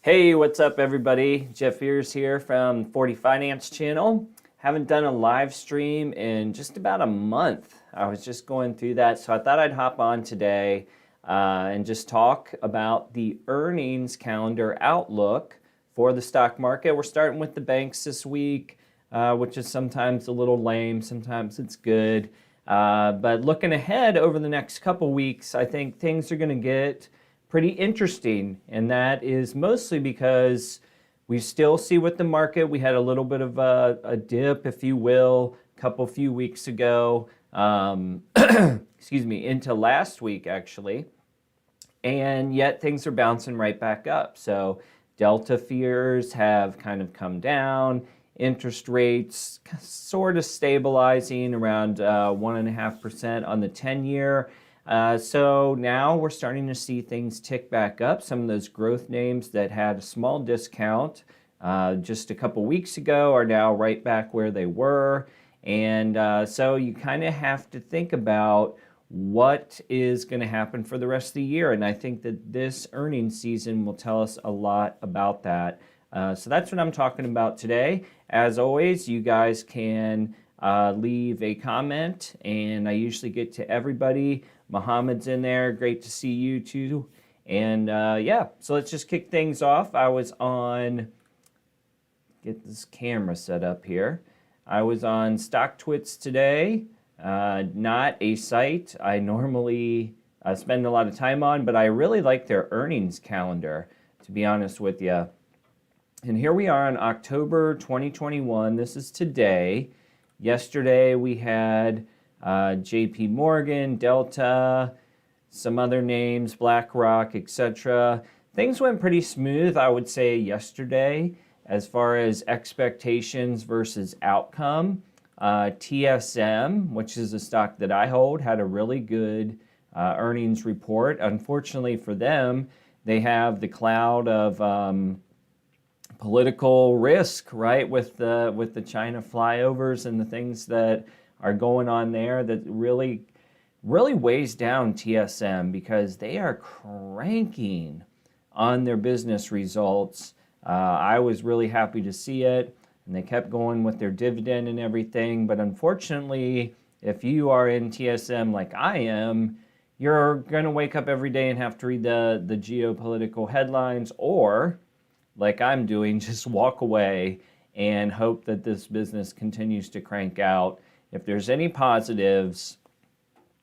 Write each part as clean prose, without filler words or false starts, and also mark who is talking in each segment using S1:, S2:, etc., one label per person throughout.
S1: Hey, what's up everybody? Jeff Ears here from 40 Finance channel. Haven't done a live stream in just about a month. I was just going through that, so I thought I'd hop on today and just talk about the earnings calendar outlook for the stock market. We're starting with the banks this week, which is sometimes a little lame, sometimes it's good. But looking ahead over the next couple weeks, I think things are going to get pretty interesting, and that is mostly because we still see with the market, we had a little bit of a dip, if you will, a few weeks ago, into last week actually, and yet things are bouncing right back up. So Delta fears have kind of come down, interest rates sort of stabilizing around 1.5% on the 10-year. So now we're starting to see things tick back up. Some of those growth names that had a small discount just a couple weeks ago are now right back where they were. And so you kind of have to think about what is going to happen for the rest of the year. And I think that this earnings season will tell us a lot about that. So that's what I'm talking about today. As always, you guys can leave a comment, and I usually get to everybody. Mohammed's in there. Great to see you too. And yeah, so let's just kick things off. I was on, get this camera set up here. I was on StockTwits today. Not a site I normally spend a lot of time on, but I really like their earnings calendar, to be honest with you. And here we are in October 2021. This is today. Yesterday we had JP Morgan, Delta, some other names, BlackRock, etc. Things went pretty smooth, I would say, yesterday as far as expectations versus outcome. TSM, which is a stock that I hold, had a really good earnings report. Unfortunately for them, they have the cloud of political risk, right, with the China flyovers and the things that are going on there that really weighs down TSM because they are cranking on their business results. I was really happy to see it, and they kept going with their dividend and everything. But unfortunately, if you are in TSM like I am, you're going to wake up every day and have to read the geopolitical headlines, or like I'm doing, just walk away and hope that this business continues to crank out. If there's any positives,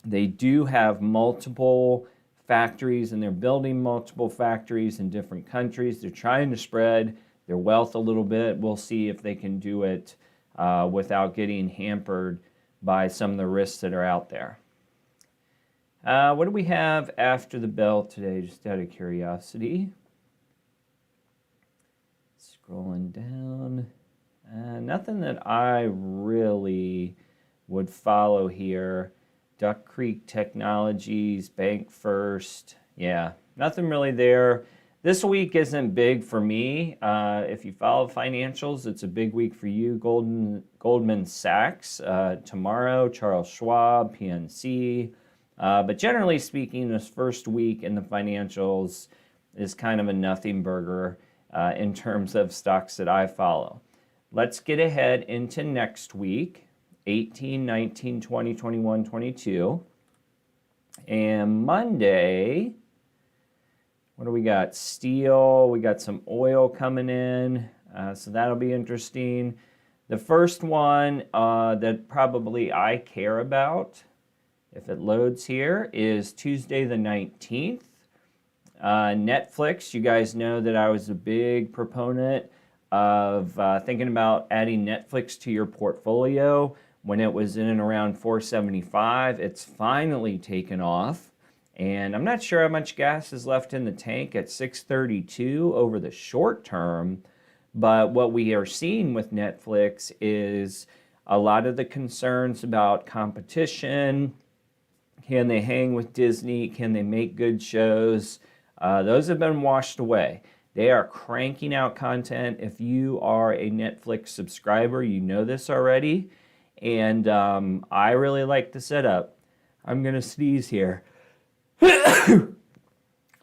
S1: they do have multiple factories, and they're building multiple factories in different countries. They're trying to spread their wealth a little bit. We'll see if they can do it without getting hampered by some of the risks that are out there. What do we have after the bell today, just out of curiosity? Scrolling down. Nothing that I really would follow here. Duck Creek Technologies, Bank First. Yeah, nothing really there. This week isn't big for me. If you follow financials, it's a big week for you. Goldman Sachs tomorrow, Charles Schwab, PNC. But generally speaking, this first week in the financials is kind of a nothing burger in terms of stocks that I follow. Let's get ahead into next week. 18, 19, 20, 21, 22. And Monday, what do we got? Steel, we got some oil coming in, so that'll be interesting. The first one that probably I care about, if it loads here, is Tuesday the 19th. Netflix, you guys know that I was a big proponent of thinking about adding Netflix to your portfolio when it was in and around 475. It's finally taken off, and I'm not sure how much gas is left in the tank at 632 over the short term, but what we are seeing with Netflix is a lot of the concerns about competition. Can they hang with Disney? Can they make good shows? Those have been washed away. They are cranking out content. If you are a Netflix subscriber, you know this already. And I really like the setup. I'm going to sneeze here.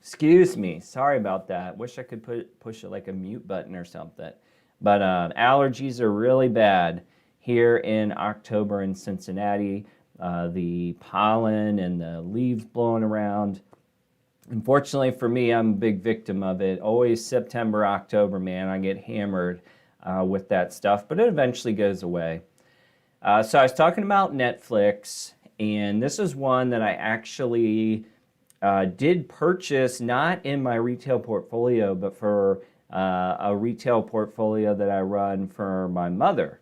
S1: Excuse me. Sorry about that. Wish I could push it like a mute button or something. But allergies are really bad here in October in Cincinnati. The pollen and the leaves blowing around. Unfortunately for me, I'm a big victim of it. Always September, October, man, I get hammered with that stuff, but it eventually goes away. So I was talking about Netflix, and this is one that I actually did purchase, not in my retail portfolio, but for a retail portfolio that I run for my mother.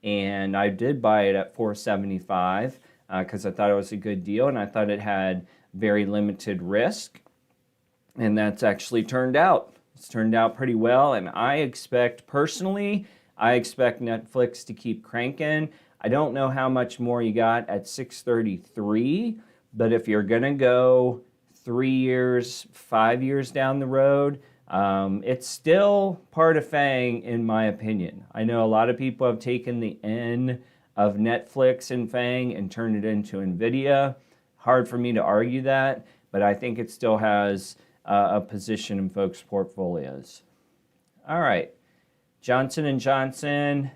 S1: And I did buy it at $4.75 because I thought it was a good deal, and I thought it had very limited risk. And that's actually turned out. It's turned out pretty well, and I expect Netflix to keep cranking. I don't know how much more you got at $6.33, but if you're gonna go 3 years, 5 years down the road, it's still part of FANG in my opinion. I know a lot of people have taken the N of Netflix and FANG and turned it into NVIDIA. Hard for me to argue that, but I think it still has a position in folks' portfolios. All right, Johnson & Johnson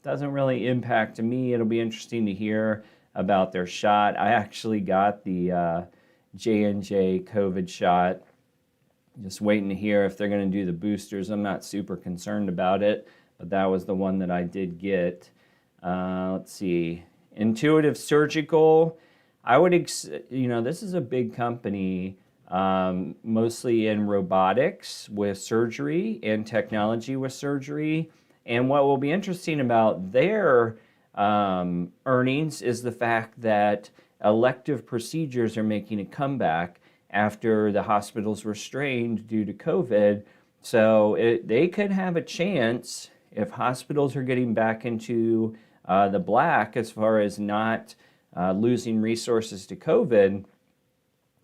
S1: doesn't really impact me. It'll be interesting to hear about their shot. I actually got the J&J COVID shot. Just waiting to hear if they're going to do the boosters. I'm not super concerned about it, but that was the one that I did get. Let's see. Intuitive Surgical. I would, this is a big company, mostly in robotics with surgery and technology with surgery. And what will be interesting about their earnings is the fact that elective procedures are making a comeback after the hospitals were strained due to COVID. So they could have a chance, if hospitals are getting back into the black as far as not losing resources to COVID,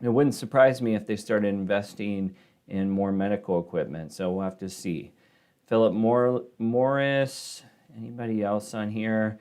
S1: it wouldn't surprise me if they started investing in more medical equipment. So we'll have to see. Philip Morris, anybody else on here?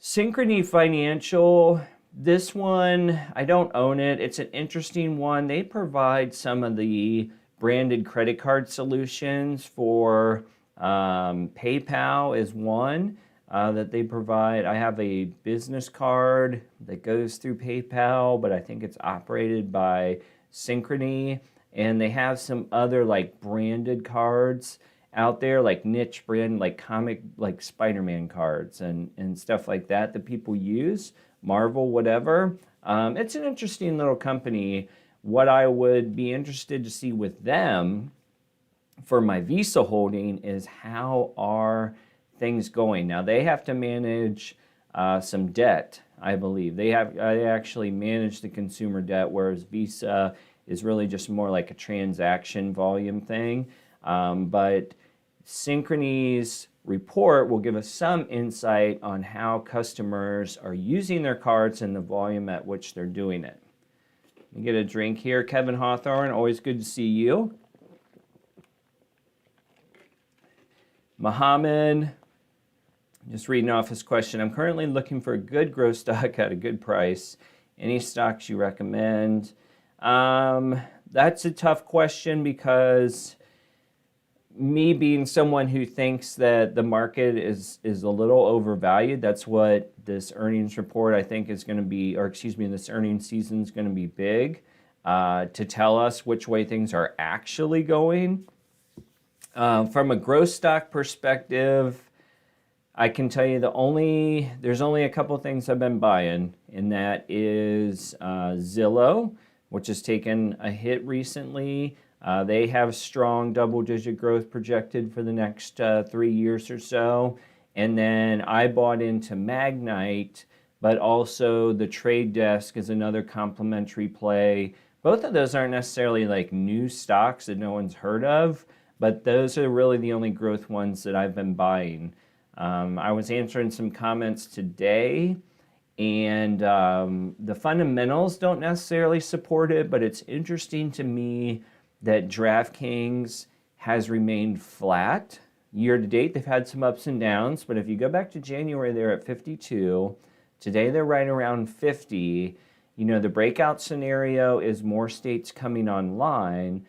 S1: Synchrony Financial, this one, I don't own it. It's an interesting one. They provide some of the branded credit card solutions for PayPal is one that they provide. I have a business card that goes through PayPal, but I think it's operated by Synchrony. And they have some other like branded cards out there, like niche brand, like comic, like Spider-Man cards and stuff like that people use, Marvel, whatever. It's an interesting little company. What I would be interested to see with them for my Visa holding is how are things going. Now they have to manage some debt, I believe. They actually manage the consumer debt, whereas Visa is really just more like a transaction volume thing. But Synchrony's report will give us some insight on how customers are using their cards and the volume at which they're doing it. Let me get a drink here. Kevin Hawthorne, always good to see you. Mohammed, just reading off his question. I'm currently looking for a good growth stock at a good price. Any stocks you recommend? That's a tough question because me being someone who thinks that the market is a little overvalued, that's what this earnings report I think is going to be, or excuse me, this earnings season is going to be big to tell us which way things are actually going. From a growth stock perspective, I can tell you there's only a couple things I've been buying, and that is Zillow, which has taken a hit recently. They have strong double-digit growth projected for the next 3 years or so. And then I bought into Magnite, but also the Trade Desk is another complementary play. Both of those aren't necessarily like new stocks that no one's heard of, but those are really the only growth ones that I've been buying. I was answering some comments today, and the fundamentals don't necessarily support it, but it's interesting to me that DraftKings has remained flat. Year to date, they've had some ups and downs, but if you go back to January, they're at 52. Today, they're right around 50. the breakout scenario is more states coming online.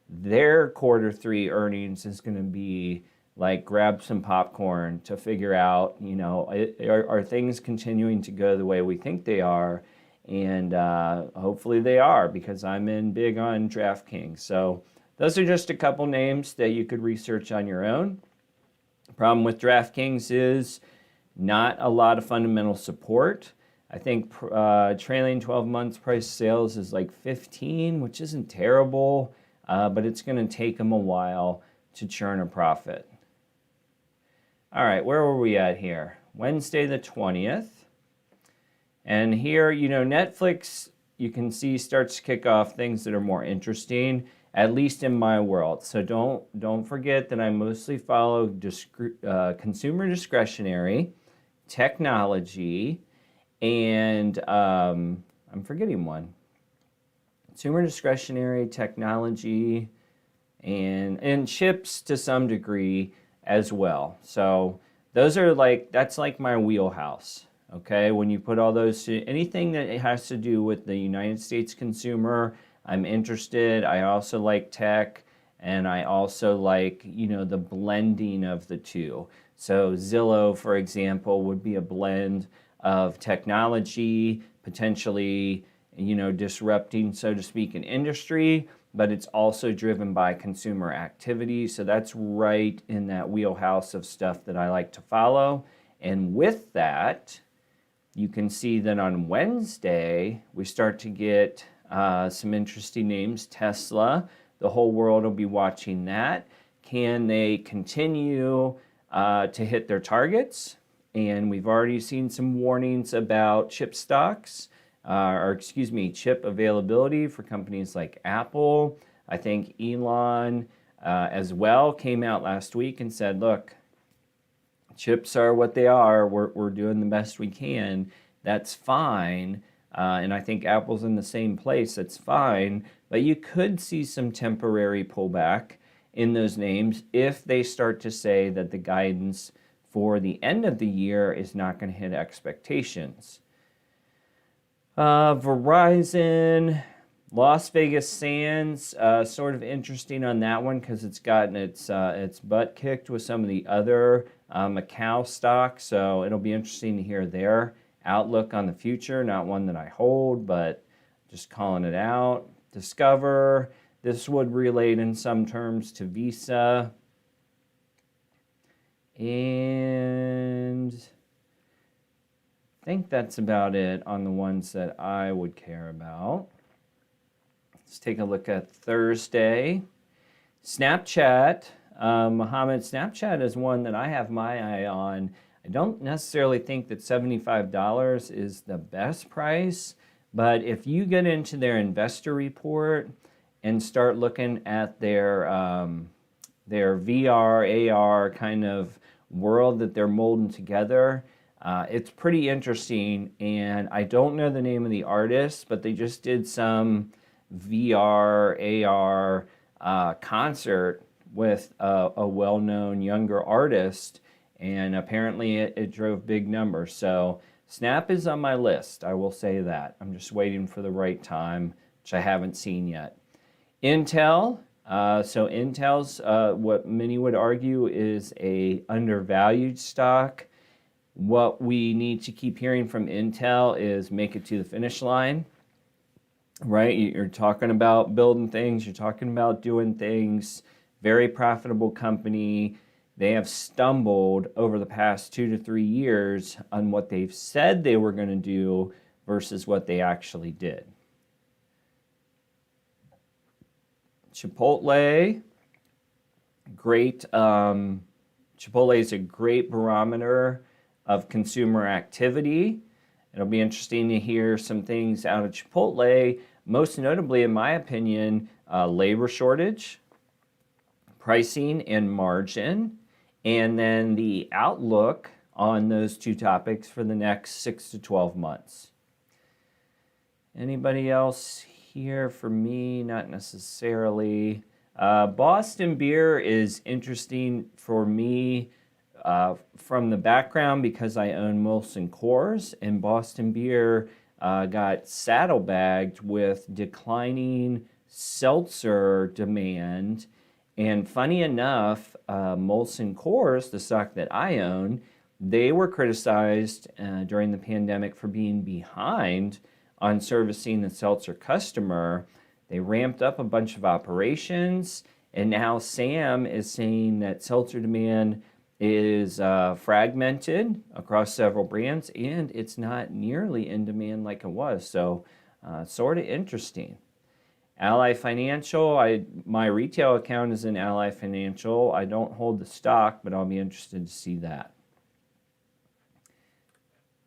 S1: Their quarter three earnings is going to be like grab some popcorn to figure out, are things continuing to go the way we think they are? And hopefully they are, because I'm in big on DraftKings. So those are just a couple names that you could research on your own. The problem with DraftKings is not a lot of fundamental support. I think trailing 12 months price sales is like 15, which isn't terrible, but it's going to take them a while to churn a profit. All right, where were we at here? Wednesday the 20th. And here, Netflix, you can see, starts to kick off things that are more interesting, at least in my world. So don't forget that I mostly follow consumer discretionary, technology, and I'm forgetting one. Consumer discretionary, technology, and chips to some degree as well. So that's like my wheelhouse. Okay, when you put all those, anything that has to do with the United States consumer, I'm interested. I also like tech, and I also like, the blending of the two. So Zillow, for example, would be a blend of technology, potentially, disrupting, so to speak, an industry, but it's also driven by consumer activity. So that's right in that wheelhouse of stuff that I like to follow. And with that, you can see that on Wednesday, we start to get some interesting names. Tesla, the whole world will be watching that. Can they continue to hit their targets? And we've already seen some warnings about chip chip availability for companies like Apple. I think Elon as well came out last week and said, look, chips are what they are. We're doing the best we can. That's fine. And I think Apple's in the same place. That's fine. But you could see some temporary pullback in those names if they start to say that the guidance for the end of the year is not going to hit expectations. Verizon, Las Vegas Sands, sort of interesting on that one because it's gotten its butt kicked with some of the other Macau stocks. So it'll be interesting to hear their outlook on the future. Not one that I hold, but just calling it out. Discover, this would relate in some terms to Visa. And I think that's about it on the ones that I would care about. Let's take a look at Thursday. Snapchat. Mohammed, Snapchat is one that I have my eye on. I don't necessarily think that $75 is the best price, but if you get into their investor report and start looking at their VR, AR kind of world that they're molding together, it's pretty interesting. And I don't know the name of the artist, but they just did some VR, AR concert with a well-known younger artist, and apparently it drove big numbers. So Snap is on my list, I will say that. I'm just waiting for the right time, which I haven't seen yet. Intel. So Intel's, what many would argue, is a undervalued stock. What we need to keep hearing from Intel is make it to the finish line, right? You're talking about building things, you're talking about doing things, very profitable company. They have stumbled over the past 2 to 3 years on what they've said they were going to do versus what they actually did. Chipotle, great. Chipotle is a great barometer of consumer activity. It'll be interesting to hear some things out of Chipotle, most notably, in my opinion, labor shortage, pricing, and margin, and then the outlook on those two topics for the next 6 to 12 months. Anybody else here for me? Not necessarily. Boston Beer is interesting for me from the background because I own Molson Coors, and Boston Beer got saddlebagged with declining seltzer demand. And funny enough, Molson Coors, the stock that I own, they were criticized during the pandemic for being behind on servicing the seltzer customer. They ramped up a bunch of operations, and now Sam is saying that seltzer demand is fragmented across several brands, and it's not nearly in demand like it was. So, sort of interesting. Ally Financial, my retail account is in Ally Financial. I don't hold the stock, but I'll be interested to see that.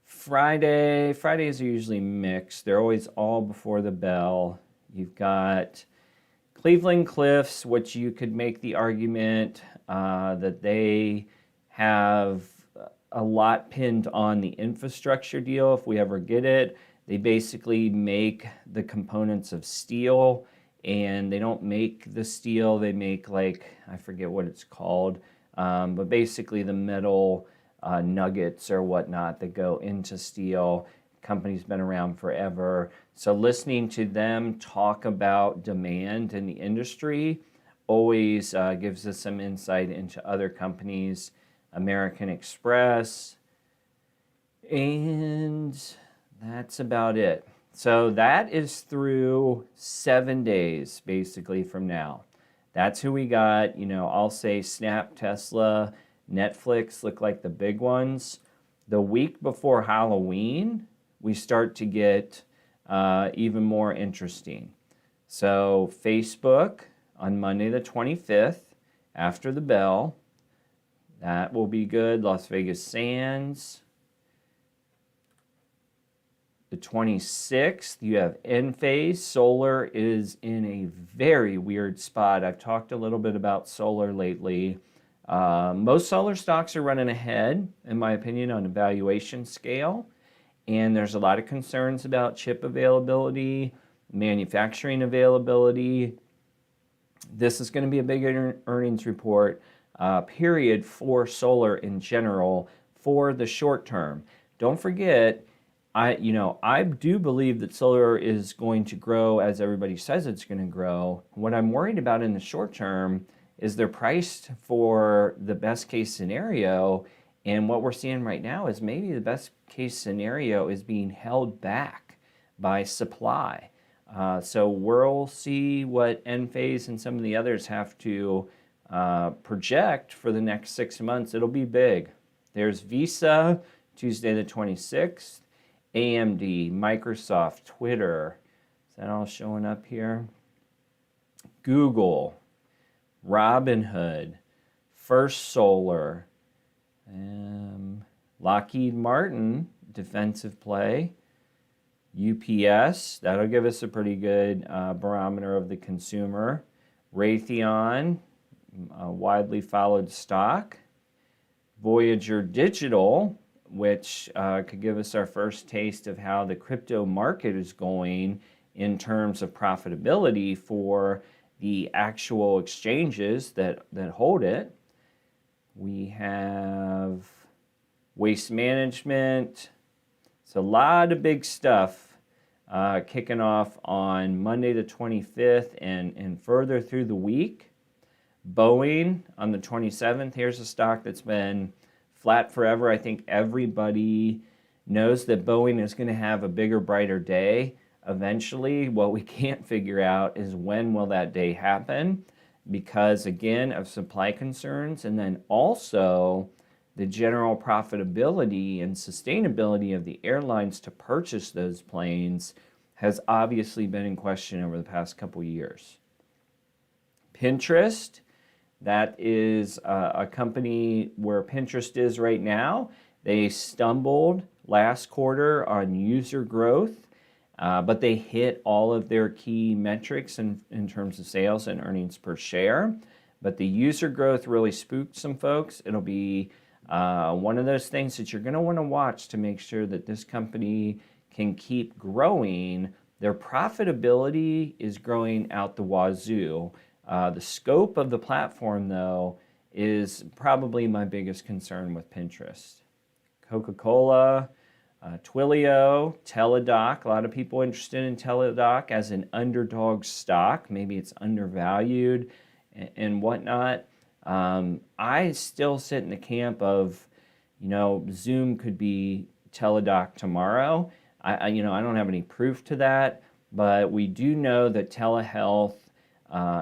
S1: Fridays are usually mixed. They're always all before the bell. You've got Cleveland Cliffs, which you could make the argument that they have a lot pinned on the infrastructure deal if we ever get it. They basically make the components of steel, and they don't make the steel. They make, like, I forget what it's called, but basically the metal nuggets or whatnot that go into steel. Company's been around forever. So listening to them talk about demand in the industry always gives us some insight into other companies. American Express, and that's about it. So that is through 7 days, basically, from now. That's who we got. I'll say Snap, Tesla, Netflix look like the big ones. The week before Halloween, we start to get even more interesting. So Facebook on Monday the 25th, after the bell, that will be good. Las Vegas Sands. The 26th, you have Enphase. Solar is in a very weird spot. I've talked a little bit about solar lately. Most solar stocks are running ahead, in my opinion, on a valuation scale. And there's a lot of concerns about chip availability, manufacturing availability. This is going to be a big earnings report, period, for solar in general for the short term. Don't forget, I do believe that solar is going to grow as everybody says it's going to grow. What I'm worried about in the short term is they're priced for the best case scenario, and what we're seeing right now is maybe the best case scenario is being held back by supply. So we'll see what Enphase and some of the others have to project for the next 6 months. It'll be big. There's Visa, Tuesday the 26th, AMD, Microsoft, Twitter. Is that all showing up here? Google, Robinhood, First Solar, Lockheed Martin, defensive play, UPS, that'll give us a pretty good barometer of the consumer, Raytheon, a widely followed stock, Voyager Digital, which could give us our first taste of how the crypto market is going in terms of profitability for the actual exchanges that hold it. We have Waste Management. It's a lot of big stuff kicking off on Monday the 25th and further through the week. Boeing on the 27th. Here's a stock that's been flat forever. I think everybody knows that Boeing is going to have a bigger, brighter day eventually. What we can't figure out is when will that day happen, because again of supply concerns, and then also the general profitability and sustainability of the airlines to purchase those planes has obviously been in question over the past couple years. Pinterest, that is a company where Pinterest is right now. They stumbled last quarter on user growth, but they hit all of their key metrics in terms of sales and earnings per share. But the user growth really spooked some folks. It'll be one of those things that you're going to want to watch to make sure that this company can keep growing. Their profitability is growing out the wazoo. The scope of the platform, though, is probably my biggest concern with Pinterest. Coca-Cola, Twilio, Teladoc, a lot of people interested in Teladoc as an underdog stock. Maybe it's undervalued and whatnot. I still sit in the camp of, Zoom could be Teladoc tomorrow. I don't have any proof to that, but we do know that telehealth,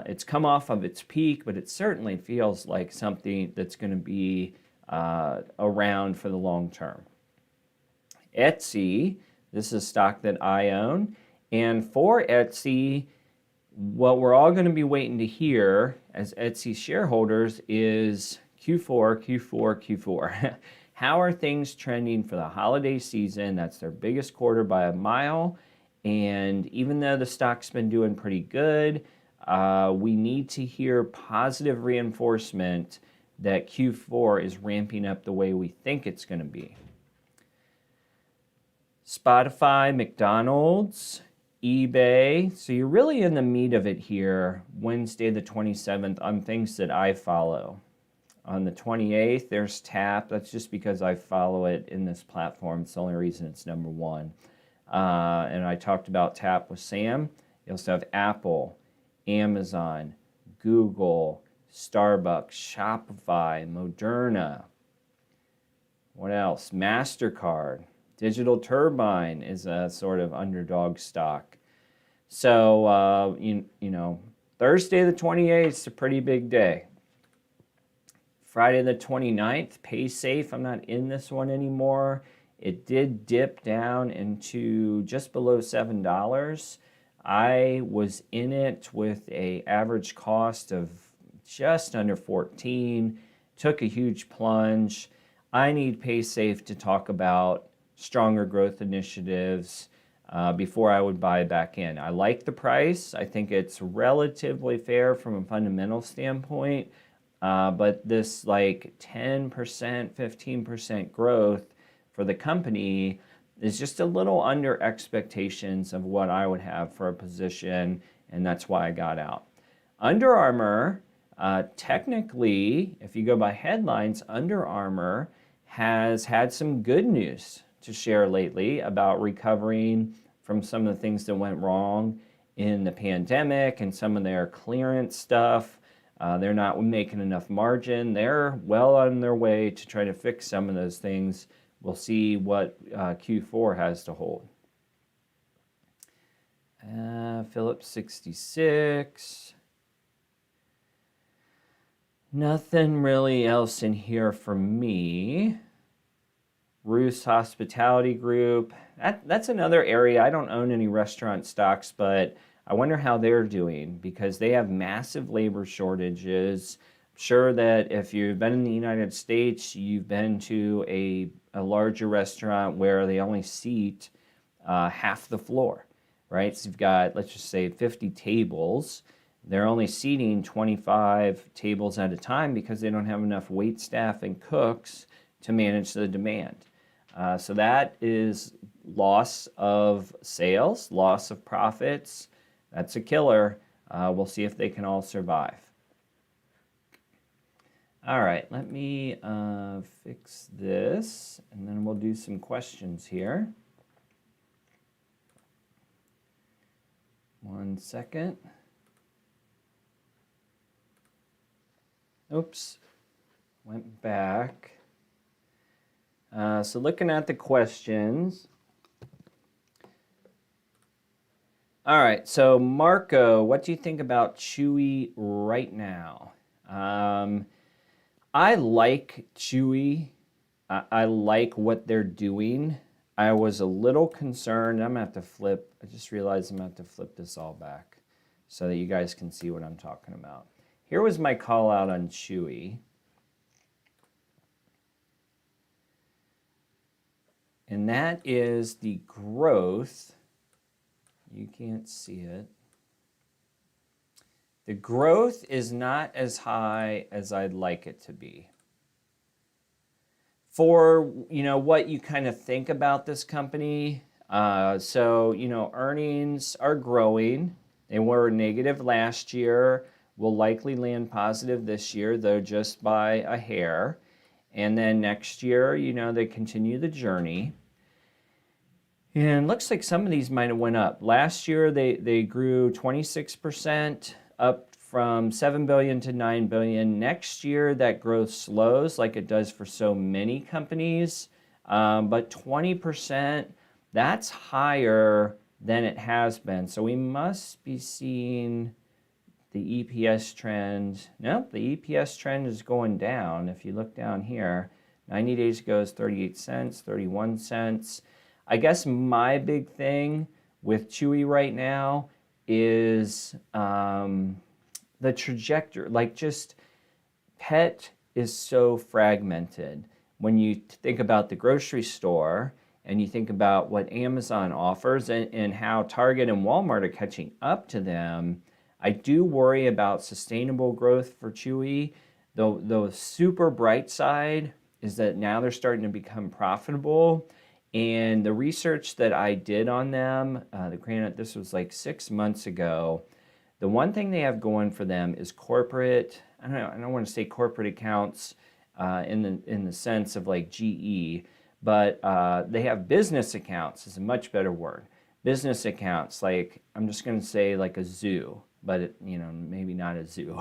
S1: it's come off of its peak, but it certainly feels like something that's going to be around for the long term. Etsy, this is a stock that I own, and for Etsy, what we're all going to be waiting to hear as Etsy shareholders is Q4. How are things trending for the holiday season? That's their biggest quarter by a mile. And even though the stock's been doing pretty good, we need to hear positive reinforcement that Q4 is ramping up the way we think it's going to be. Spotify, McDonald's, eBay. So you're really in the meat of it here, Wednesday the 27th, on things that I follow. On the 28th, there's Tap. That's just because I follow it in this platform. It's the only reason it's number one. And I talked about Tap with Sam. You also have Apple, Amazon, Google, Starbucks, Shopify, Moderna. What else? MasterCard. Digital Turbine is a sort of underdog stock. So, Thursday the 28th is a pretty big day. Friday the 29th, PaySafe. I'm not in this one anymore. It did dip down into just below $7. I was in it with an average cost of just under 14. Took a huge plunge. I need PaySafe to talk about stronger growth initiatives before I would buy back in. I like the price. I think it's relatively fair from a fundamental standpoint, but this 10%, 15% growth for the company is just a little under expectations of what I would have for a position, and that's why I got out. Under Armour, technically, if you go by headlines, Under Armour has had some good news to share lately about recovering from some of the things that went wrong in the pandemic and some of their clearance stuff. They're not making enough margin. They're well on their way to try to fix some of those things. We'll see what Q4 has to hold. Phillips 66. Nothing really else in here for me. Roos Hospitality Group. That's another area. I don't own any restaurant stocks, but I wonder how they're doing because they have massive labor shortages. I'm sure that if you've been in the United States, you've been to a larger restaurant where they only seat half the floor, right? So you've got, let's just say, 50 tables. They're only seating 25 tables at a time because they don't have enough wait staff and cooks to manage the demand. So that is loss of sales, loss of profits. That's a killer. We'll see if they can all survive. All right, let me fix this, and then we'll do some questions here. 1 second. Oops, went back. So looking at the questions. All right, so Marco, what do you think about Chewy right now? I like Chewy. I like what they're doing. I was a little concerned. I'm going to have to flip. I just realized I'm going to have to flip this all back so that you guys can see what I'm talking about. Here was my call out on Chewy. And that is the growth. You can't see it. The growth is not as high as I'd like it to be. For, what you kind of think about this company, earnings are growing. They were negative last year, will likely land positive this year, though just by a hair. And then next year, they continue the journey. And looks like some of these might have went up. Last year, they grew 26%, up from 7 billion to 9 billion. Next year, that growth slows like it does for so many companies. But 20%, that's higher than it has been. So we must be seeing the EPS trend. Nope, the EPS trend is going down. If you look down here, 90 days ago is 38 cents, 31 cents. I guess my big thing with Chewy right now is the trajectory. Like, just pet is so fragmented. When you think about the grocery store and you think about what Amazon offers and how Target and Walmart are catching up to them, I do worry about sustainable growth for Chewy. The super bright side is that now they're starting to become profitable. And the research that I did on them, this was like 6 months ago, the one thing they have going for them is corporate, I don't want to say corporate accounts in the sense of like GE, but they have business accounts is a much better word. Business accounts, like, I'm just going to say like a zoo, but maybe not a zoo.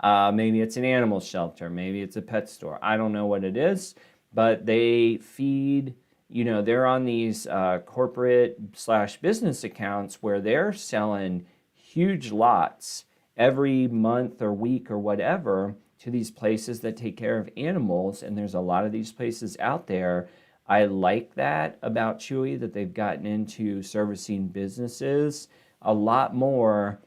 S1: Maybe it's an animal shelter, maybe it's a pet store. I don't know what it is, but they feed, they're on these corporate/business accounts where they're selling huge lots every month or week or whatever to these places that take care of animals. And there's a lot of these places out there. I like that about Chewy, that they've gotten into servicing businesses a lot more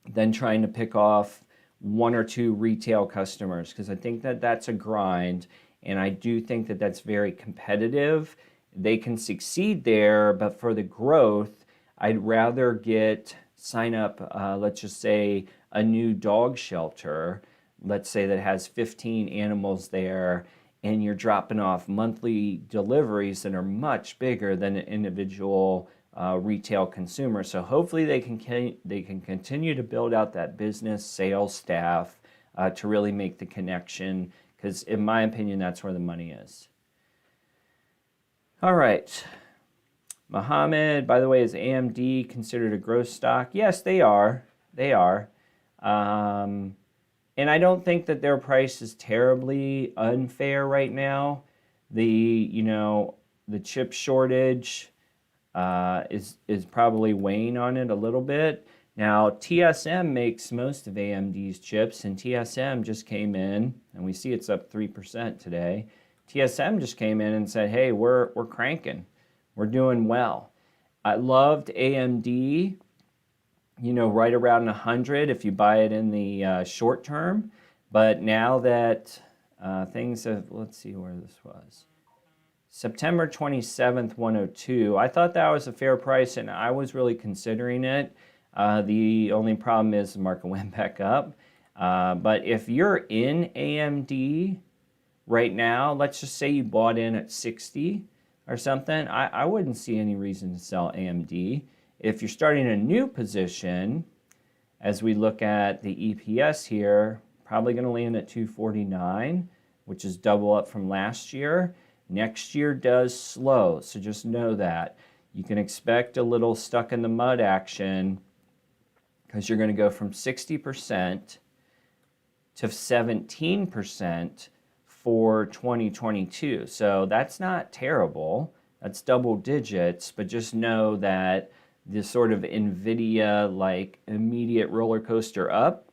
S1: than trying to pick off one or two retail customers, because I think that that's a grind. And I do think that that's very competitive. They can succeed there, but for the growth, I'd rather sign up, let's just say, a new dog shelter, let's say that has 15 animals there, and you're dropping off monthly deliveries that are much bigger than an individual retail consumer. So hopefully they can continue to build out that business sales staff to really make the connection, because in my opinion, that's where the money is. All right. Mohammed, by the way, is AMD considered a growth stock? Yes, they are. They are. And I don't think that their price is terribly unfair right now. The chip shortage is probably weighing on it a little bit. Now, TSM makes most of AMD's chips, and TSM just came in, and we see it's up 3% today. TSM just came in and said, hey, we're cranking. We're doing well. I loved AMD, right around 100 if you buy it in the short term. But now that things have, let's see where this was. September 27th, 102. I thought that was a fair price, and I was really considering it. The only problem is the market went back up. But if you're in AMD right now, let's just say you bought in at 60 or something, I wouldn't see any reason to sell AMD. If you're starting a new position, as we look at the EPS here, probably going to land at 249, which is double up from last year. Next year does slow, so just know that. You can expect a little stuck in the mud action, because you're going to go from 60% to 17% for 2022. So that's not terrible. That's double digits, but just know that this sort of NVIDIA like immediate roller coaster up,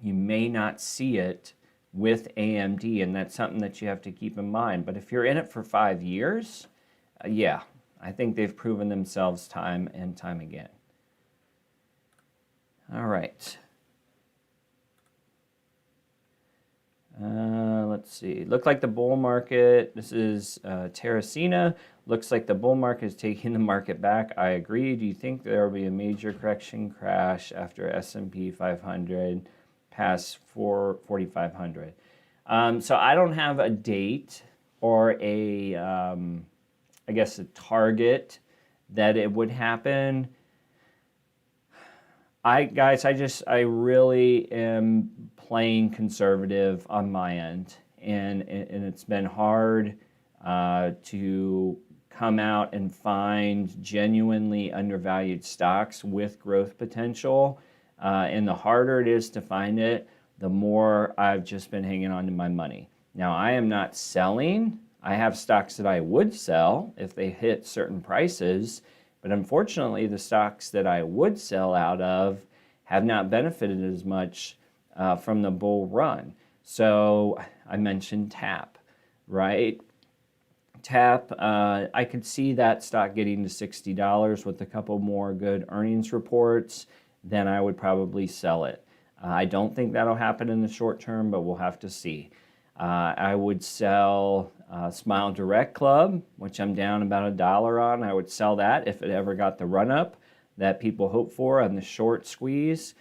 S1: you may not see it with AMD, and that's something that you have to keep in mind. But if you're in it for 5 years, yeah, I think they've proven themselves time and time again. All right. Let's see. Look like the bull market. This is Terracina. Looks like the bull market is taking the market back. I agree. Do you think there will be a major correction crash after S&P 500 past 4,500? So I don't have a date or a, I guess, a target that it would happen. I really am playing conservative on my end, and it's been hard to come out and find genuinely undervalued stocks with growth potential. And the harder it is to find it, the more I've just been hanging on to my money. Now, I am not selling. I have stocks that I would sell if they hit certain prices, but unfortunately, the stocks that I would sell out of have not benefited as much from the bull run. So I mentioned TAP, right? TAP, I could see that stock getting to $60 with a couple more good earnings reports. Then I would probably sell it. I don't think that'll happen in the short term, but we'll have to see. I would sell Smile Direct Club, which I'm down about $1 on. I would sell that if it ever got the run up that people hope for on the short squeeze.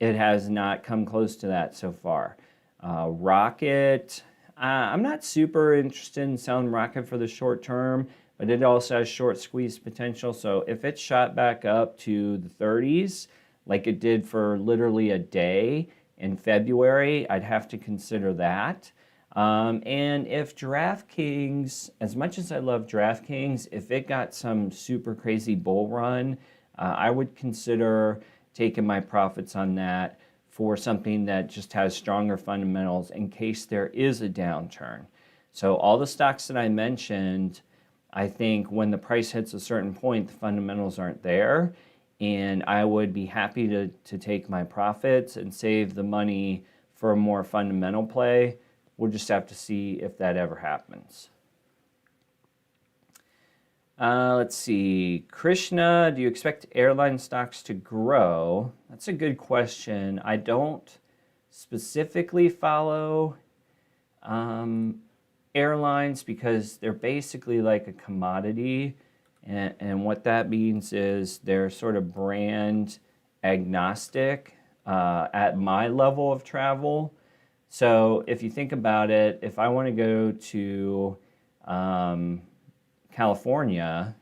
S1: It has not come close to that so far. Rocket, I'm not super interested in selling Rocket for the short term, but it also has short squeeze potential. So if it shot back up to the 30s, like it did for literally a day in February, I'd have to consider that. And if DraftKings, as much as I love DraftKings, if it got some super crazy bull run, I would consider taking my profits on that for something that just has stronger fundamentals in case there is a downturn. So all the stocks that I mentioned, I think when the price hits a certain point, the fundamentals aren't there. And I would be happy to take my profits and save the money for a more fundamental play. We'll just have to see if that ever happens. Let's see. Krishna, do you expect airline stocks to grow? That's a good question. I don't specifically follow airlines because they're basically like a commodity. And what that means is they're sort of brand agnostic at my level of travel. So if you think about it, if I want to go to California,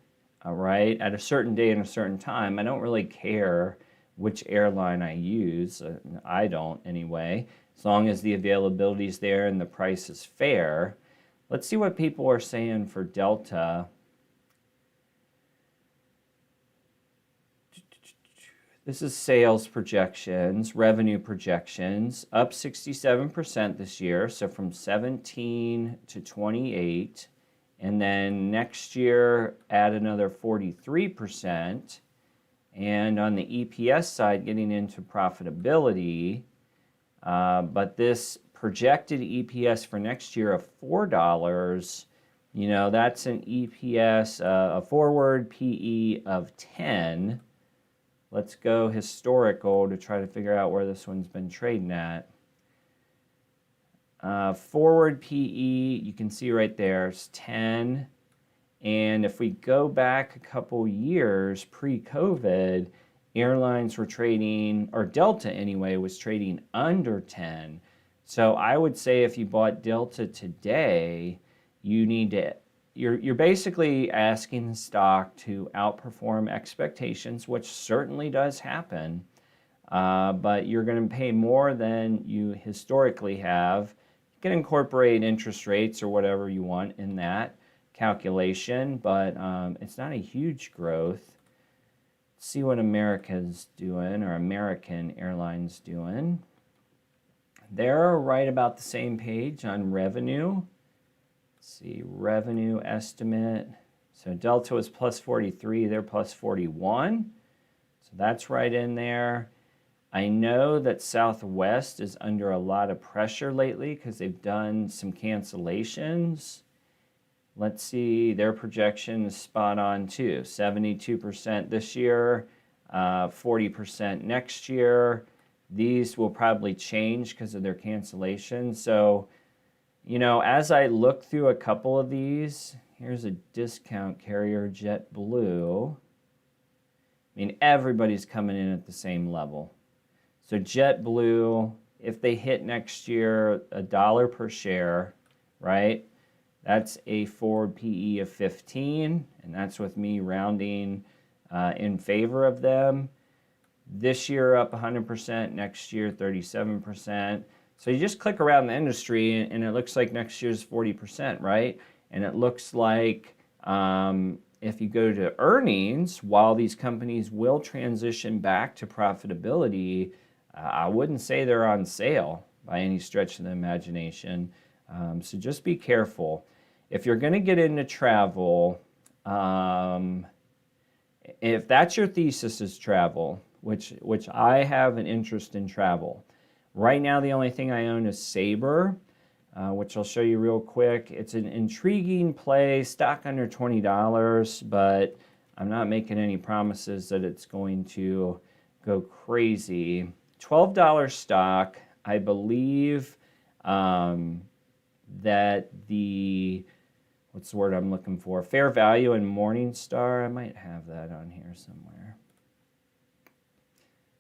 S1: right, at a certain day and a certain time, I don't really care which airline I use. I don't anyway, as long as the availability is there and the price is fair. Let's see what people are saying for Delta. This is sales projections, revenue projections, up 67% this year, so from 17 to 28. And then next year, add another 43%. And on the EPS side, getting into profitability, but this projected EPS for next year of $4, you know, that's an EPS, a forward PE of 10. Let's go historical to try to figure out where this one's been trading at. Forward PE, you can see right there, is 10. And if we go back a couple years pre-COVID, airlines were trading, or Delta anyway, was trading under 10. So I would say if you bought Delta today, you need to, you're basically asking the stock to outperform expectations, which certainly does happen, but you're going to pay more than you historically have. You can incorporate interest rates or whatever you want in that calculation, but it's not a huge growth. Let's see what America's doing, or American Airlines doing. They're right about the same page on revenue. Let's see, revenue estimate. So Delta was plus 43, they're plus 41. So that's right in there. I know that Southwest is under a lot of pressure lately because they've done some cancellations. Let's see, their projection is spot on too. 72% this year, 40% next year. These will probably change because of their cancellations. So, you know, as I look through a couple of these, here's a discount carrier, JetBlue. I mean, everybody's coming in at the same level. So JetBlue, if they hit next year $1 per share, right? That's a forward PE of 15, and that's with me rounding in favor of them. This year up 100%, next year 37%. So you just click around the industry and it looks like next year's 40%, right? And it looks like If you go to earnings, while these companies will transition back to profitability, I wouldn't say they're on sale by any stretch of the imagination. So just be careful. If you're going to get into travel, if that's your thesis is travel, which I have an interest in travel. Right now, the only thing I own is Sabre, which I'll show you real quick. It's an intriguing play, stock under $20, but I'm not making any promises that it's going to go crazy. $12 stock, I believe that the, what's the word I'm looking for? Fair value and Morningstar. I might have that on here somewhere.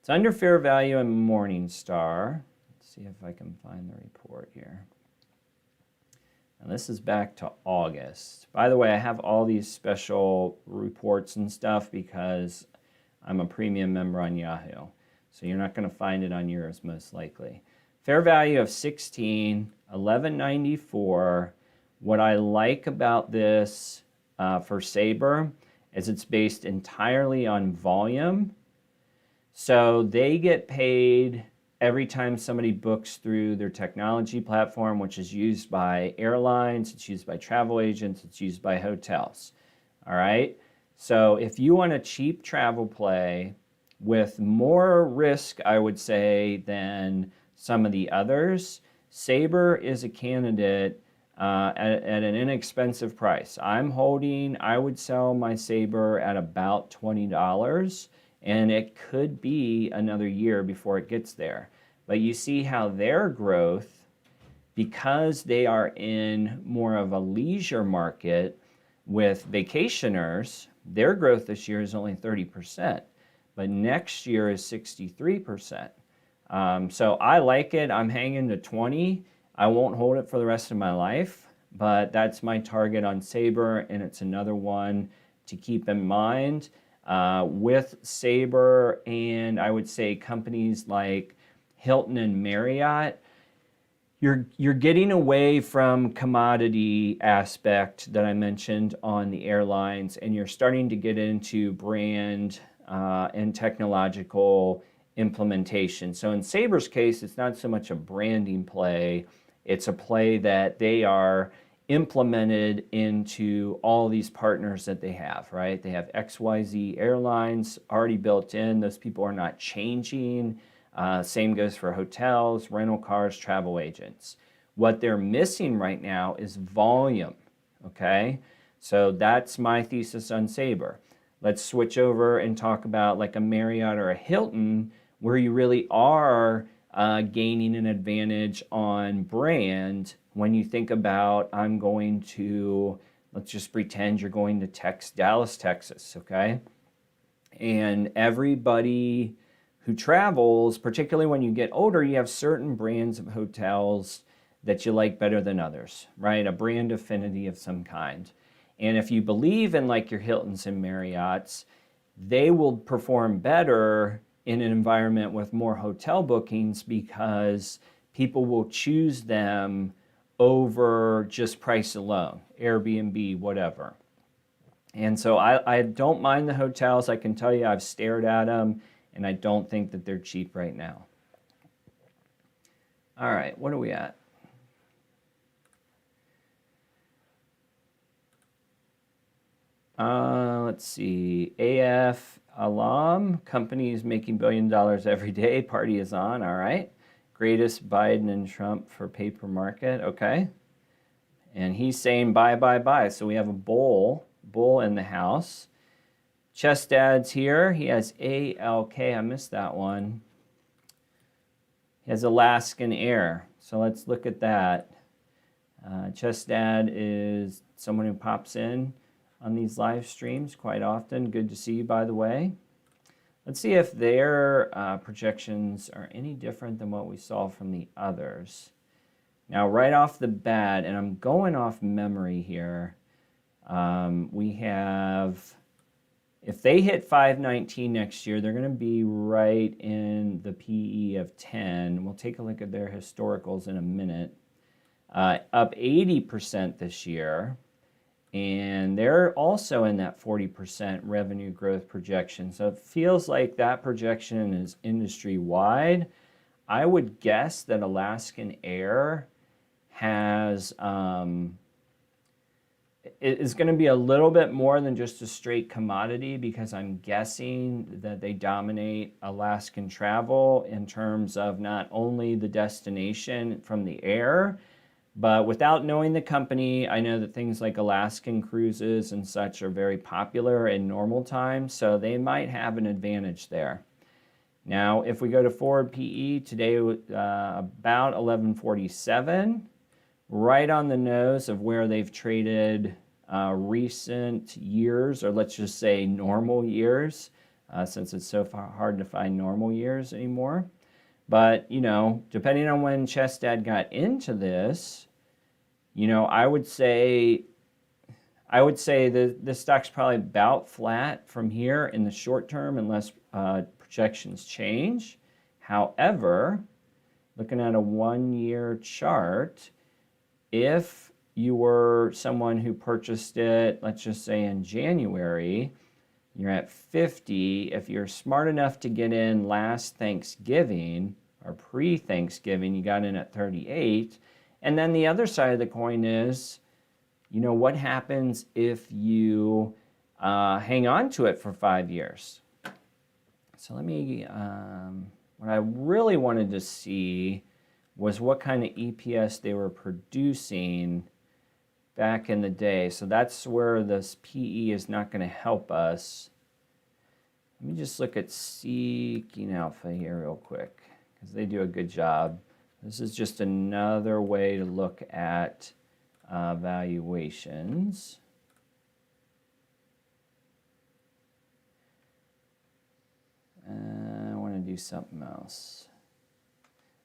S1: It's under fair value and Morningstar. Let's see if I can find the report here. And this is back to August. By the way, I have all these special reports and stuff because I'm a premium member on Yahoo. So you're not going to find it on yours most likely. Fair value of 16, 1194. What I like about this for Sabre is it's based entirely on volume. So they get paid every time somebody books through their technology platform, which is used by airlines, it's used by travel agents, it's used by hotels. All right? So if you want a cheap travel play with more risk, I would say, than some of the others, Sabre is a candidate at an inexpensive price. I would sell my Sabre at about $20, and it could be another year before it gets there. But you see how their growth, because they are in more of a leisure market with vacationers, their growth this year is only 30%, but next year is 63%. So I like it. I'm hanging to 20. I won't hold it for the rest of my life, but that's my target on Sabre, and it's another one to keep in mind. With Sabre and I would say companies like Hilton and Marriott, you're getting away from commodity aspect that I mentioned on the airlines, and you're starting to get into brand and technological implementation. So in Sabre's case, it's not so much a branding play, it's a play that they are implemented into all these partners that they have, right? They have XYZ airlines already built in. Those people are not changing. Same goes for hotels, rental cars, travel agents. What they're missing right now is volume, okay? So that's my thesis on Sabre. Let's switch over and talk about like a Marriott or a Hilton, where you really are gaining an advantage on brand when you think about, I'm going to, let's just pretend you're going to Dallas, Texas, okay? And everybody who travels, particularly when you get older, you have certain brands of hotels that you like better than others, right? A brand affinity of some kind. And if you believe in like your Hiltons and Marriotts, they will perform better in an environment with more hotel bookings because people will choose them over just price alone, Airbnb, whatever. And so I don't mind the hotels. I can tell you I've stared at them, and I don't think that they're cheap right now. All right, what are we at? Let's see. AF Alam, companies making $1 billion every day. Party is on. All right. Greatest Biden and Trump for paper market. Okay. And he's saying buy, buy, buy. So we have a bull in the house. Chest ads here. He has ALK. I missed that one. He has Alaskan Air. So let's look at that. Chest ad is someone who pops in on these live streams quite often. Good to see you, by the way. Let's see if their projections are any different than what we saw from the others. Now, right off the bat, and I'm going off memory here, we have, if they hit 519 next year, they're going to be right in the PE of 10. We'll take a look at their historicals in a minute. Up 80% this year. And they're also in that 40% revenue growth projection. So it feels like that projection is industry-wide. I would guess that Alaskan Air has is going to be a little bit more than just a straight commodity, because I'm guessing that they dominate Alaskan travel in terms of not only the destination from the air, but without knowing the company, I know that things like Alaskan cruises and such are very popular in normal times, so they might have an advantage there. Now, if we go to forward PE, today about 1147, right on the nose of where they've traded recent years, or let's just say normal years, since it's so hard to find normal years anymore. But, depending on when Chestad got into this, I would say the stock's probably about flat from here in the short term, unless projections change. However, looking at a 1-year chart, if you were someone who purchased it, let's just say in January, you're at 50. If you're smart enough to get in last Thanksgiving or pre-Thanksgiving, you got in at 38. And then the other side of the coin is, what happens if you hang on to it for 5 years? So let me, what I really wanted to see was what kind of EPS they were producing back in the day. So that's where this PE is not going to help us. Let me just look at Seeking Alpha here real quick, because they do a good job. This is just another way to look at valuations. I want to do something else.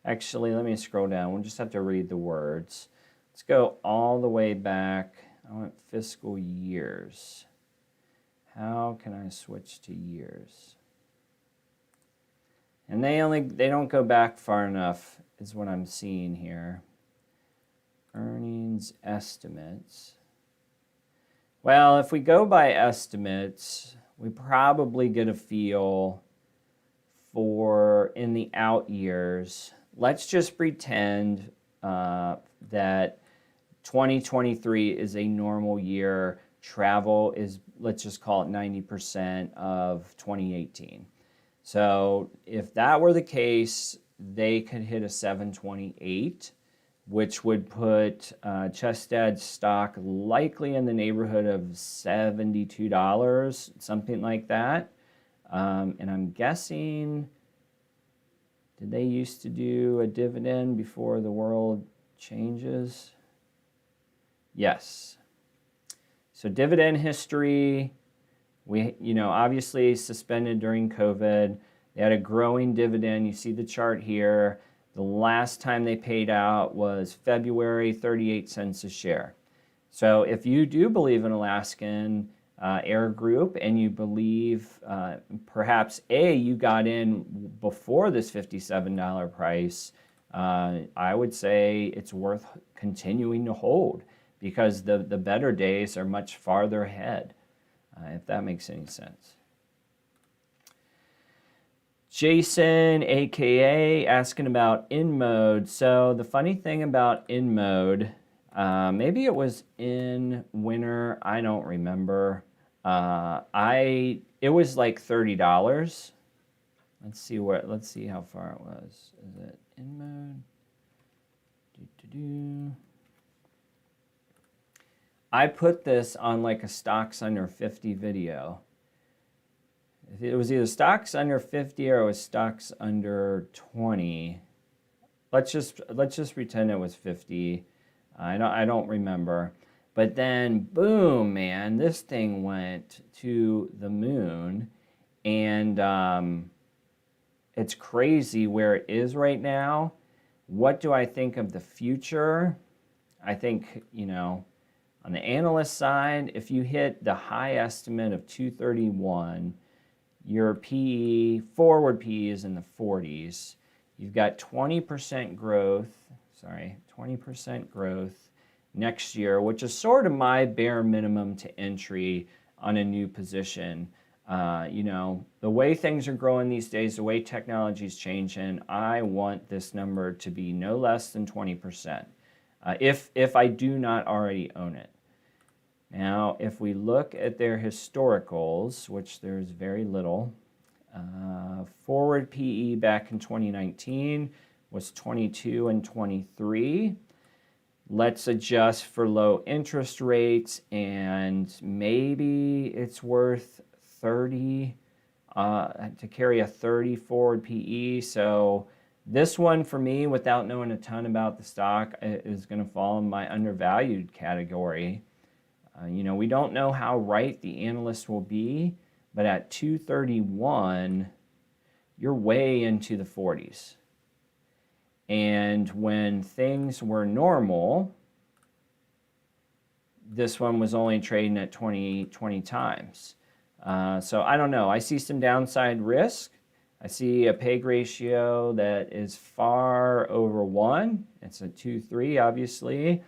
S1: Actually, let me scroll down. We'll just have to read the words. Let's go all the way back. I want fiscal years. How can I switch to years? And they don't go back far enough, is what I'm seeing here. Earnings estimates. Well, if we go by estimates, we probably get a feel for in the out years. Let's just pretend that 2023 is a normal year. Travel is, let's just call it 90% of 2018. So if that were the case, they could hit a 728, which would put Chestad's stock likely in the neighborhood of $72, something like that. And I'm guessing, did they used to do a dividend before the world changes? Yes. So dividend history, we, obviously suspended during COVID. They had a growing dividend. You see the chart here. The last time they paid out was February, 38 cents a share. So if you do believe in Alaskan Air Group, and you believe perhaps you got in before this $57 price, I would say it's worth continuing to hold, because the better days are much farther ahead, if that makes any sense. Jason, aka, asking about InMode. So the funny thing about InMode, maybe it was in winter, I don't remember. It was like $30. Let's see how far it was. Is it InMode? I put this on like a stocks under 50 video. It was either stocks under 50 or it was stocks under 20. Let's just pretend it was 50. I don't remember. But then boom, man, this thing went to the moon, and it's crazy where it is right now. What do I think of the future? I think, on the analyst side, if you hit the high estimate of 231, your PE, forward PE is in the 40s. You've got 20% growth, next year, which is sort of my bare minimum to entry on a new position. You know, the way things are growing these days, the way technology is changing, I want this number to be no less than 20%, if I do not already own it. Now, if we look at their historicals, which there's very little, forward PE back in 2019 was 22 and 23. Let's adjust for low interest rates, and maybe it's worth 30 to carry a 30 forward PE. So this one for me, without knowing a ton about the stock, is going to fall in my undervalued category. You know, we don't know how right the analyst will be, but at 231, you're way into the 40s. And when things were normal, this one was only trading at 20 times. So I don't know. I see some downside risk. I see a PEG ratio that is far over 1. It's a 2.3, obviously.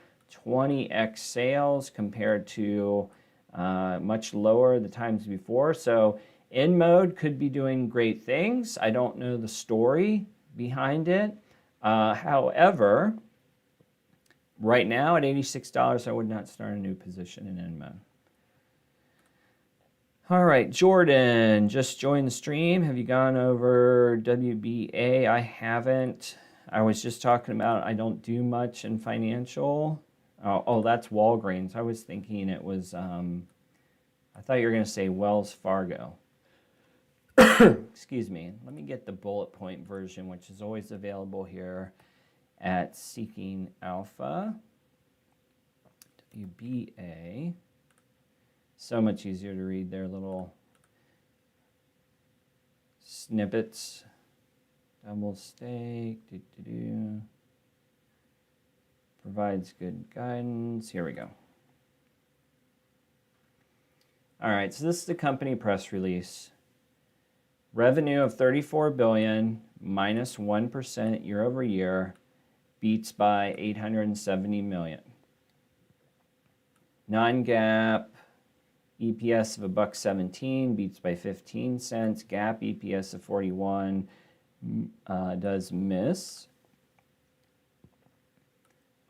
S1: 20x sales compared to much lower the times before. So in mode could be doing great things. I don't know the story behind it. However, right now at $86, I would not start a new position in in mode. All right, Jordan, just joined the stream. Have you gone over WBA? I haven't. I was just talking about I don't do much in financial. Oh, that's Walgreens. I was thinking it was, I thought you were going to say Wells Fargo. Excuse me. Let me get the bullet point version, which is always available here at Seeking Alpha. WBA. So much easier to read their little snippets. Double stake. Provides good guidance. Here we go. All right, so this is the company press release. Revenue of $34 billion, minus 1% year over year, beats by $870 million. Non-GAAP EPS of $1.17, beats by 15 cents. GAAP EPS of 41 does miss.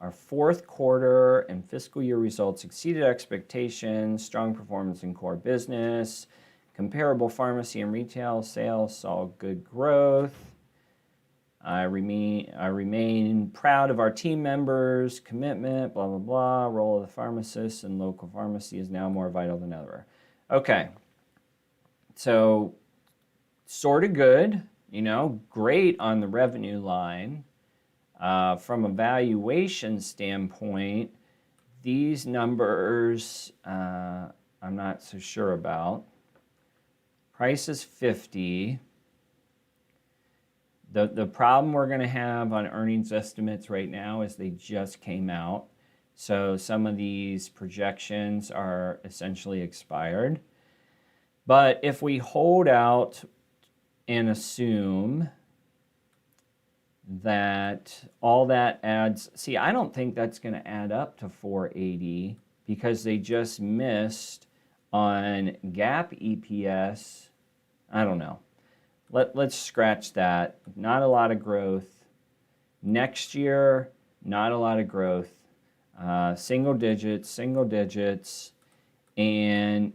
S1: Our fourth quarter and fiscal year results exceeded expectations. Strong performance in core business. Comparable pharmacy and retail sales saw good growth. I remain proud of our team members' commitment, blah, blah, blah. Role of the pharmacist and local pharmacy is now more vital than ever. Okay. So, sort of good, you know, great on the revenue line. From a valuation standpoint, these numbers I'm not so sure about. Price is 50. The problem we're going to have on earnings estimates right now is they just came out. So some of these projections are essentially expired. But if we hold out and assume that all that adds, see, I don't think that's going to add up to 480 because they just missed on GAAP EPS. I don't know. Let's scratch that. Not a lot of growth. Next year, not a lot of growth. Single digits, and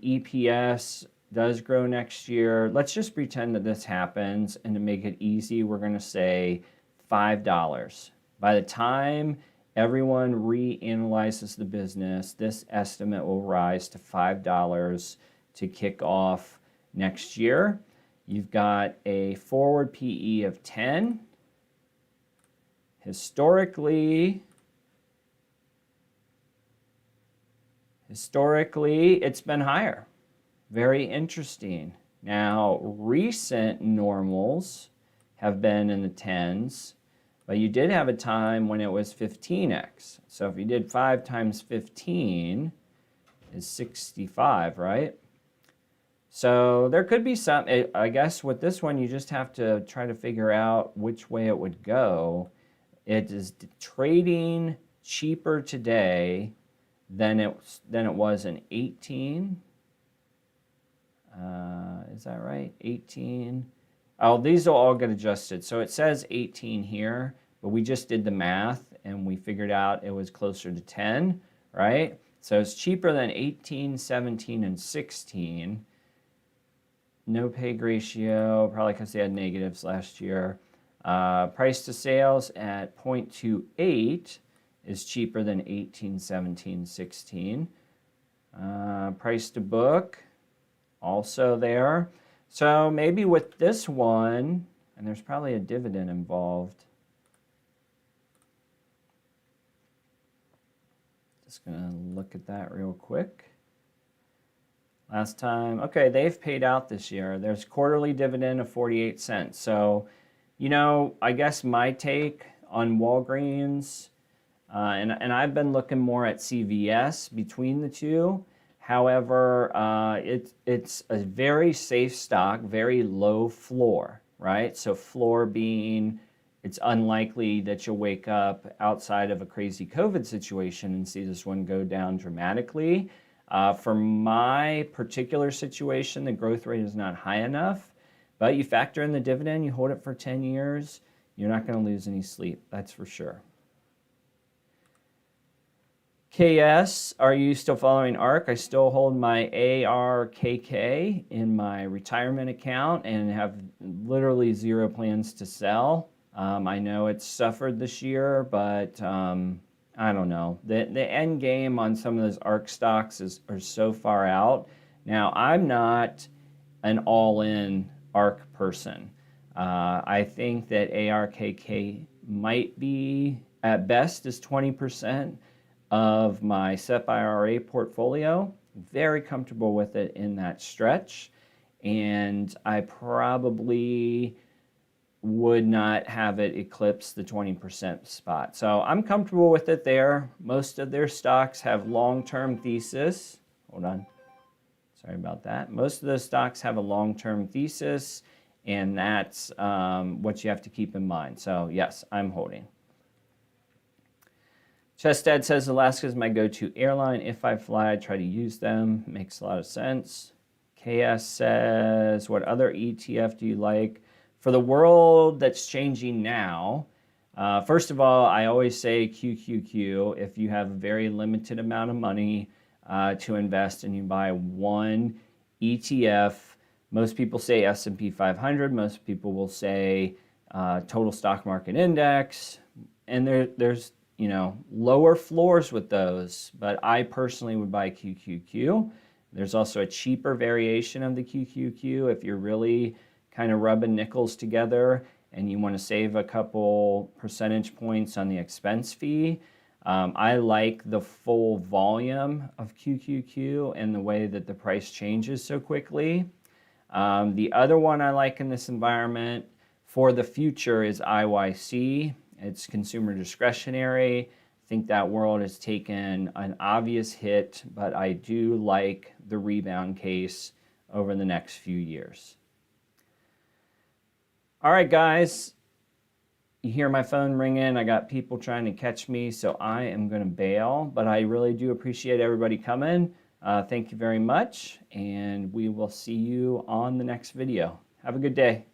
S1: EPS does grow next year. Let's just pretend that this happens, and to make it easy, we're going to say $5. By the time everyone reanalyzes the business, this estimate will rise to $5 to kick off next year. You've got a forward PE of 10. Historically, it's been higher. Very interesting. Now, recent normals have been in the 10s, but you did have a time when it was 15x. So if you did 5 times 15 is 65, right? So there could be some, I guess with this one, you just have to try to figure out which way it would go. It is trading cheaper today than it was in 18. Is that right? 18. Oh, these will all get adjusted. So it says 18 here, but we just did the math and we figured out it was closer to 10, right? So it's cheaper than 18, 17, and 16. No pay ratio, probably because they had negatives last year. Price to sales at 0.28 is cheaper than 18, 17, 16. Price to book, also there. So maybe with this one, and there's probably a dividend involved. Just gonna look at that real quick. Last time, okay, they've paid out this year. There's quarterly dividend of 48 cents. So, you know, I guess my take on Walgreens, and I've been looking more at CVS between the two. However, it's a very safe stock, very low floor, right? So floor being it's unlikely that you'll wake up outside of a crazy COVID situation and see this one go down dramatically. For my particular situation, the growth rate is not high enough, but you factor in the dividend, you hold it for 10 years, you're not going to lose any sleep, that's for sure. KS, are you still following ARK? I still hold my ARKK in my retirement account and have literally zero plans to sell. I know it's suffered this year, but I don't know. The end game on some of those ARK stocks are so far out. Now, I'm not an all-in ARK person. I think that ARKK might be, at best, is 20% of my SEP IRA portfolio. Very comfortable with it in that stretch. And I probably would not have it eclipse the 20% spot. So I'm comfortable with it there. Most of their stocks have long-term thesis. Hold on. Sorry about that. Most of those stocks have a long-term thesis, and that's what you have to keep in mind. So yes, I'm holding. Chestad says Alaska is my go-to airline. If I fly, I try to use them. Makes a lot of sense. KS says, what other ETF do you like? For the world that's changing now, first of all, I always say QQQ. If you have a very limited amount of money to invest and you buy one ETF, most people say S&P 500. Most people will say total stock market index. And there's you know, lower floors with those, but I personally would buy QQQ. There's also a cheaper variation of the QQQ if you're really kind of rubbing nickels together and you want to save a couple percentage points on the expense fee. I like the full volume of QQQ and the way that the price changes so quickly. The other one I like in this environment for the future is IYC. It's consumer discretionary. I think that world has taken an obvious hit, but I do like the rebound case over the next few years. All right, guys. You hear my phone ringing. I got people trying to catch me, so I am going to bail, but I really do appreciate everybody coming. Thank you very much, and we will see you on the next video. Have a good day.